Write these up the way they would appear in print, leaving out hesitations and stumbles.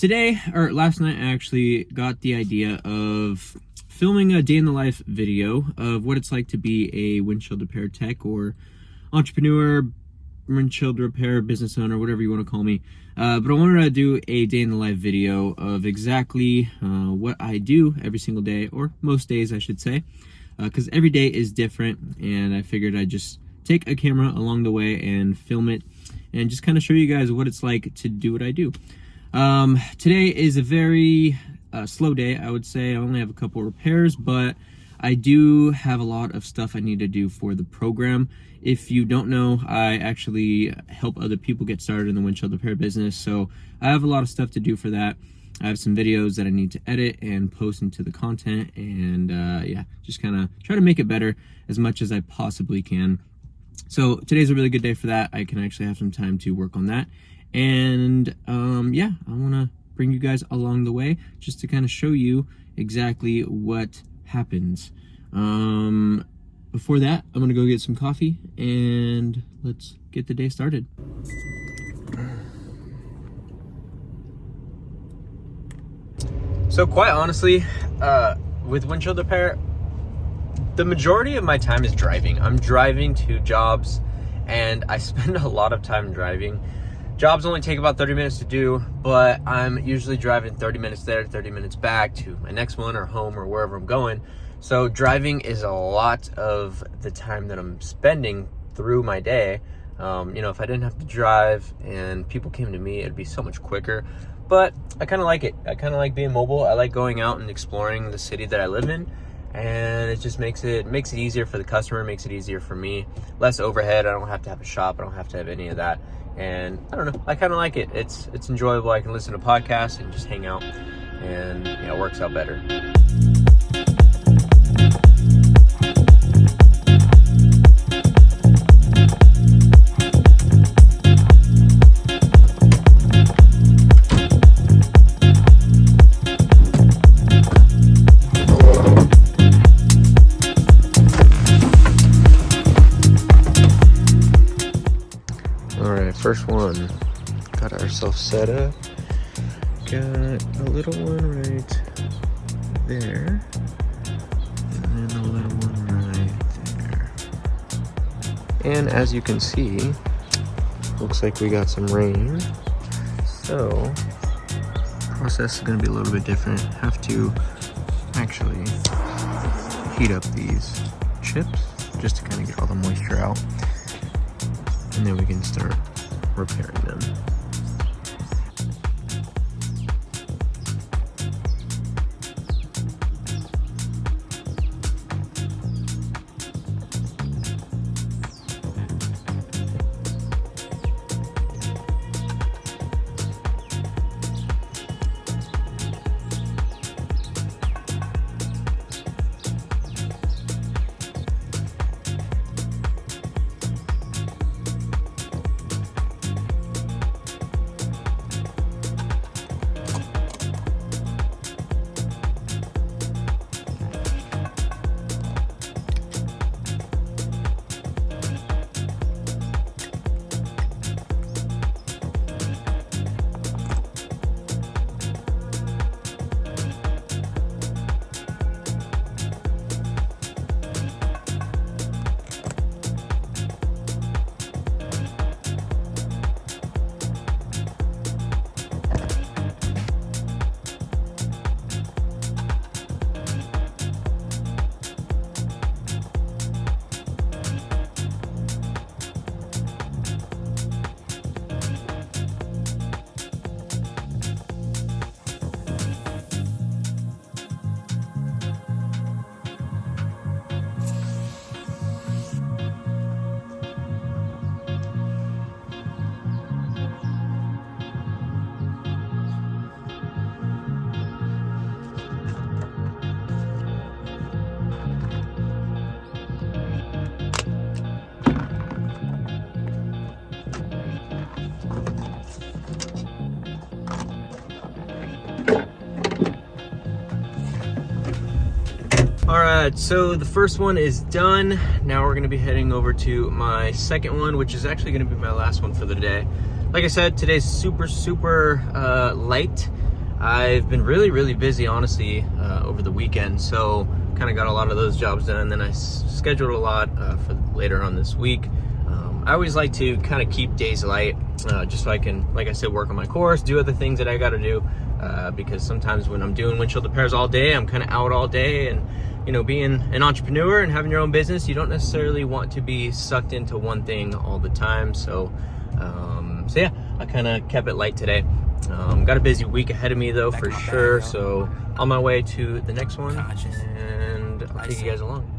Last night I actually got the idea of filming a day in the life video of what it's like to be a windshield repair tech or entrepreneur, windshield repair business owner, whatever you want to call me. But I wanted to do a day in the life video of exactly what I do every single day, or most days I should say, because every day is different, and I figured I'd just take a camera along the way and film it and just kind of show you guys what it's like to do what I do. Today is a very slow day, I would say. I only have a couple repairs, but I do have a lot of stuff I need to do for the program. If you don't know, I actually help other people get started in the windshield repair business, so I have a lot of stuff to do for that. I have some videos that I need to edit and post into the content, and yeah, just kind of try to make it better as much as I possibly can. So today's a really good day for that. I can actually have some time to work on that. And yeah, I want to bring you guys along the way just to kind of show you exactly what happens. Before that, I'm gonna go get some coffee and let's get the day started. So quite honestly, with windshield repair, the majority of my time is driving. I'm driving to jobs and I spend a lot of time driving. Jobs only take about 30 minutes to do, but I'm usually driving 30 minutes there, 30 minutes back to my next one or home or wherever I'm going. So driving is a lot of the time that I'm spending through my day. You know, if I didn't have to drive and people came to me, it'd be so much quicker. But I kind of like it. I kind of like being mobile. I like going out and exploring the city that I live in. And it just makes it easier for the customer, makes it easier for me. Less overhead. I don't have to have a shop. I don't have to have any of that. And I don't know, I kind of like it. It's enjoyable. I can listen to podcasts and just hang out, and you know, it works out better. First one, got ourselves set up. Got a little one right there, and then a little one right there. And as you can see, looks like we got some rain. So, process is gonna be a little bit different. Have to actually heat up these chips just to kind of get all the moisture out. And then we can start repairing them. Alright, so the first one is done. Now we're going to be heading over to my second one, which is actually going to be my last one for the day. Like I said, today's super light. I've been really busy, honestly, over the weekend, so kind of got a lot of those jobs done. Then I scheduled a lot for later on this week. I always like to kind of keep days light, just so I can, like I said, work on my course, do other things that I got to do, because sometimes when I'm doing windshield repairs all day, I'm kind of out all day. And you know, being an entrepreneur and having your own business, you don't necessarily want to be sucked into one thing all the time. So yeah, I kind of kept it light today. Got a busy week ahead of me though, for sure. So on my way to the next one, and I'll take you guys along.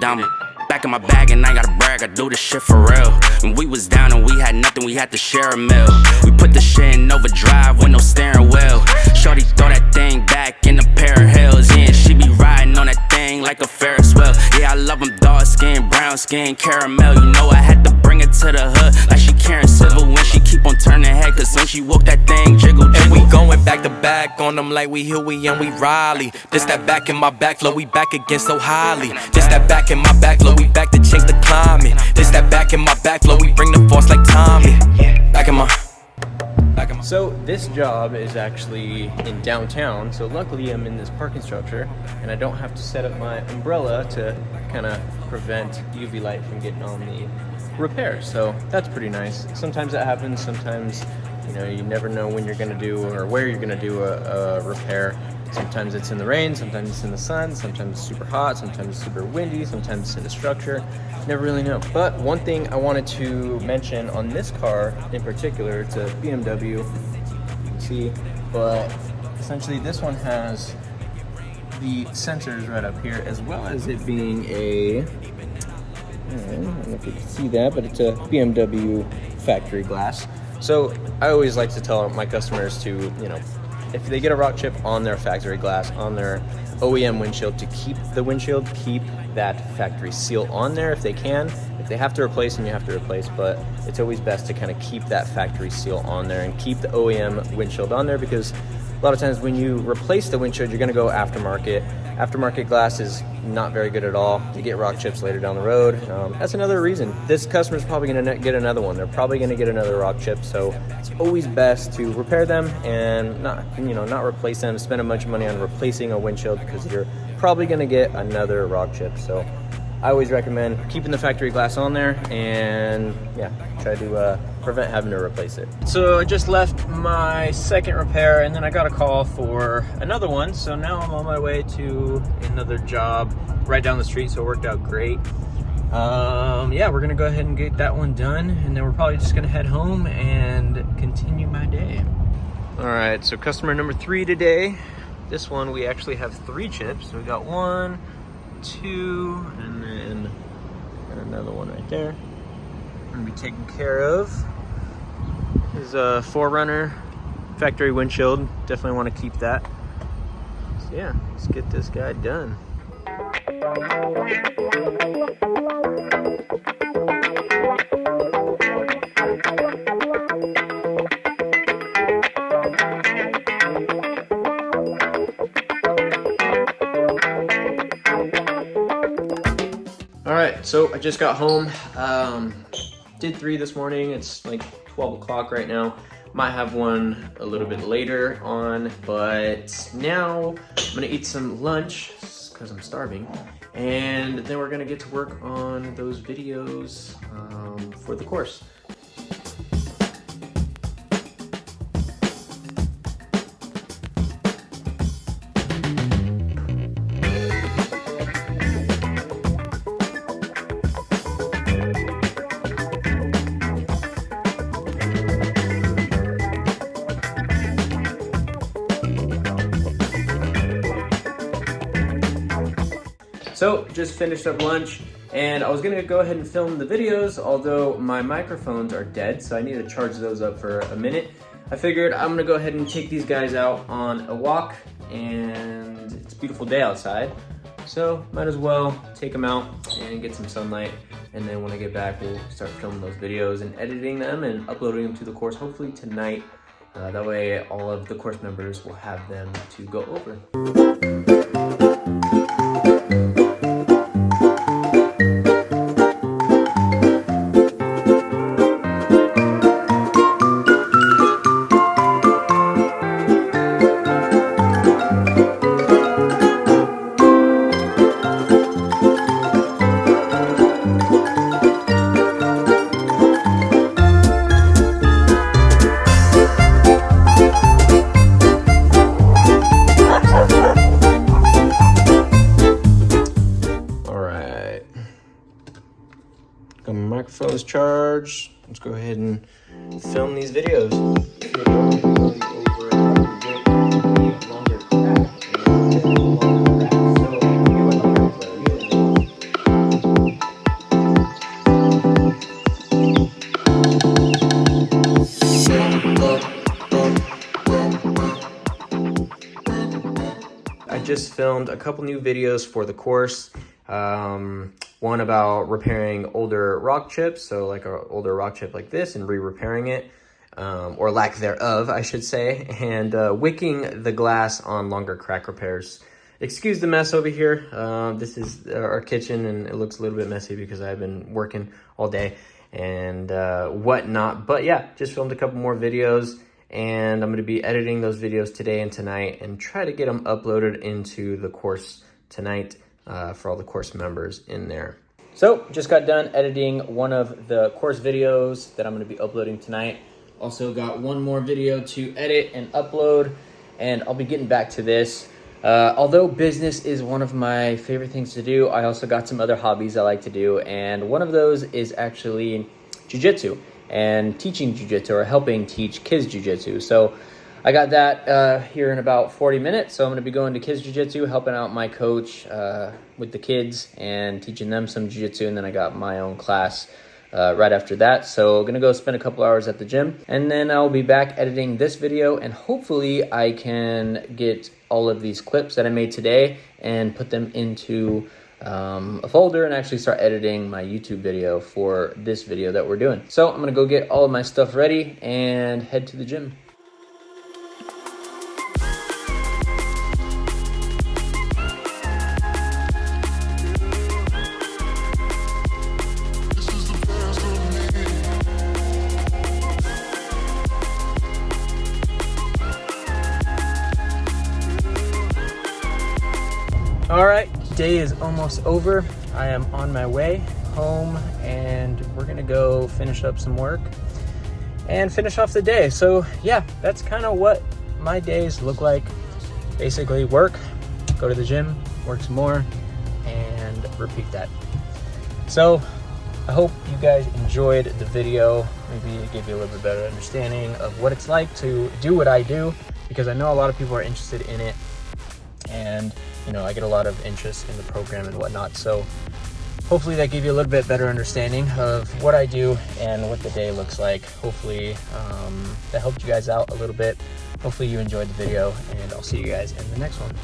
Down back in my bag and I gotta brag, I do this shit for real. When we was down and we had nothing, we had to share a meal. We put the shit in overdrive with no steering wheel. Shorty throw that thing back in a pair of heels. Yeah, she be riding on that thing like a Ferris wheel. Yeah, I love them dark skin, brown skin, caramel. You know I had to bring it to the hood like she Karen Civil when she keep on turning head. Cause when she walk that thing jiggle, jiggle. And we going back to back on them like we Huey and we Riley. This that back in my back flow, we back again so highly. This that back in my back flow, we back to change the climate. This that back in my back flow, we bring the force like Tommy. Back in my. So this job is actually in downtown, so luckily I'm in this parking structure and I don't have to set up my umbrella to kind of prevent UV light from getting on the repair. So that's pretty nice. Sometimes that happens, sometimes you know, you never know when you're going to do or where you're going to do a repair. Sometimes it's in the rain, sometimes it's in the sun, sometimes it's super hot, sometimes it's super windy, sometimes it's in the structure. Never really know. But one thing I wanted to mention on this car in particular, it's a BMW, you can see, but essentially this one has the sensors right up here, as well as it being a, I don't know if you can see that, but it's a BMW factory glass. So I always like to tell my customers to, you know, if they get a rock chip on their factory glass, on their OEM windshield, to keep the windshield, keep that factory seal on there if they can. If they have to replace, then you have to replace, but it's always best to kind of keep that factory seal on there and keep the OEM windshield on there, because a lot of times when you replace the windshield, you're gonna go aftermarket. Aftermarket glass is not very good at all. You get rock chips later down the road. That's another reason. This customer's probably gonna get another one. They're probably gonna get another rock chip. So it's always best to repair them and not replace them, spend a bunch of money on replacing a windshield, because you're probably gonna get another rock chip. So I always recommend keeping the factory glass on there and yeah, try to prevent having to replace it. So I just left my second repair and then I got a call for another one. So now I'm on my way to another job right down the street, so it worked out great. Yeah, we're gonna go ahead and get that one done, and then we're probably just gonna head home and continue my day. All right, so customer number 3 today. This one, we actually have 3 chips. So we got 1, 2, and then another one right there. Gonna be taken care of. This is a 4Runner factory windshield. Definitely want to keep that. So yeah, let's get this guy done. All right, so I just got home. Did 3 this morning. It's like 12 o'clock right now. Might have one a little bit later on, but now I'm gonna eat some lunch because I'm starving, and then we're gonna get to work on those videos for the course. So just finished up lunch, and I was gonna go ahead and film the videos, although my microphones are dead, so I need to charge those up for a minute. I figured I'm gonna go ahead and take these guys out on a walk, and it's a beautiful day outside, so might as well take them out and get some sunlight. And then when I get back, we'll start filming those videos and editing them and uploading them to the course, hopefully tonight. That way all of the course members will have them to go over. Microphone is charged. Let's go ahead and film these videos. I just filmed a couple new videos for the course. One about repairing older rock chips, so like an older rock chip like this and re-repairing it, or lack thereof, I should say, and wicking the glass on longer crack repairs. Excuse the mess over here. This is our kitchen, and it looks a little bit messy because I've been working all day and whatnot. But yeah, just filmed a couple more videos, and I'm going to be editing those videos today and tonight and try to get them uploaded into the course tonight for all the course members in there. So just got done editing one of the course videos that I'm going to be uploading tonight. Also got one more video to edit and upload, and I'll be getting back to this. Although business is one of my favorite things to do, I also got some other hobbies I like to do, and one of those is actually jiu-jitsu and teaching jiu-jitsu, or helping teach kids jiu-jitsu. So I got that here in about 40 minutes. So I'm going to be going to kids jiu-jitsu, helping out my coach with the kids and teaching them some jiu-jitsu. And then I got my own class right after that. So I'm going to go spend a couple hours at the gym, and then I'll be back editing this video, and hopefully I can get all of these clips that I made today and put them into a folder and actually start editing my YouTube video for this video that we're doing. So I'm going to go get all of my stuff ready and head to the gym. All right, day is almost over. I am on my way home, and we're gonna go finish up some work and finish off the day. So yeah, that's kind of what my days look like. Basically work, go to the gym, work some more, and repeat that. So I hope you guys enjoyed the video. Maybe it gave you a little bit better understanding of what it's like to do what I do, because I know a lot of people are interested in it, and you know, I get a lot of interest in the program and whatnot. So hopefully that gave you a little bit better understanding of what I do and what the day looks like. Hopefully that helped you guys out a little bit. Hopefully you enjoyed the video, and I'll see you guys in the next one.